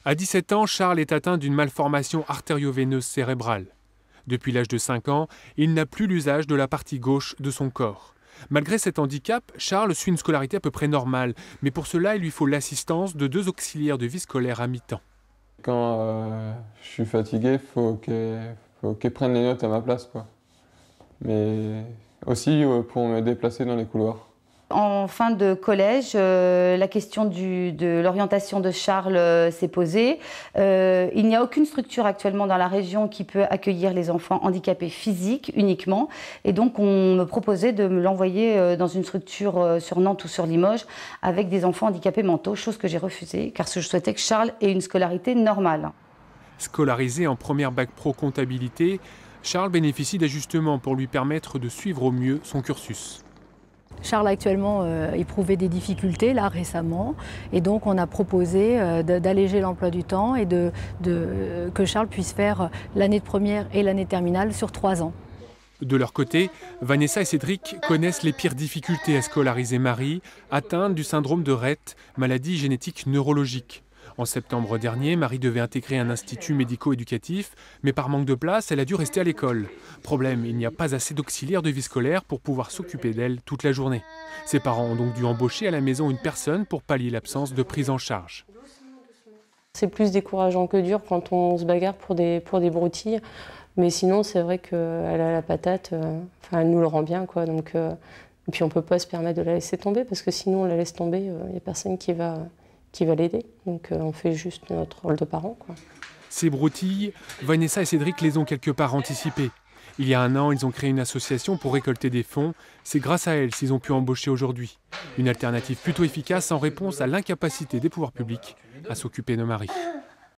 À 17 ans, Charles est atteint d'une malformation artério-veineuse cérébrale. Depuis l'âge de 5 ans, il n'a plus l'usage de la partie gauche de son corps. Malgré cet handicap, Charles suit une scolarité à peu près normale, mais pour cela, il lui faut l'assistance de 2 auxiliaires de vie scolaire à mi-temps. Quand je suis fatigué, il faut qu'elle prenne les notes à ma place, quoi. Mais aussi pour me déplacer dans les couloirs. En fin de collège, la question de l'orientation de Charles s'est posée. Il n'y a aucune structure actuellement dans la région qui peut accueillir les enfants handicapés physiques uniquement. Et donc on me proposait de me l'envoyer dans une structure sur Nantes ou sur Limoges avec des enfants handicapés mentaux, chose que j'ai refusée car je souhaitais que Charles ait une scolarité normale. Scolarisé en première bac pro comptabilité, Charles bénéficie d'ajustements pour lui permettre de suivre au mieux son cursus. Charles actuellement éprouvait des difficultés là récemment et donc on a proposé d'alléger l'emploi du temps et que Charles puisse faire l'année de première et l'année de terminale sur 3 ans. De leur côté, Vanessa et Cédric connaissent les pires difficultés à scolariser Marie, atteinte du syndrome de Rett, maladie génétique neurologique. En septembre dernier, Marie devait intégrer un institut médico-éducatif, mais par manque de place, elle a dû rester à l'école. Problème, il n'y a pas assez d'auxiliaires de vie scolaire pour pouvoir s'occuper d'elle toute la journée. Ses parents ont donc dû embaucher à la maison une personne pour pallier l'absence de prise en charge. C'est plus décourageant que dur quand on se bagarre pour des broutilles. Mais sinon, c'est vrai qu'elle a la patate, elle nous le rend bien, quoi. Donc, et puis on ne peut pas se permettre de la laisser tomber, parce que sinon on la laisse tomber, il n'y a personne qui va l'aider. Donc on fait juste notre rôle de parent, quoi. Ces broutilles, Vanessa et Cédric les ont quelque part anticipées. Il y a 1 an, ils ont créé une association pour récolter des fonds. C'est grâce à elle s'ils ont pu embaucher aujourd'hui. Une alternative plutôt efficace en réponse à l'incapacité des pouvoirs publics à s'occuper de Marie.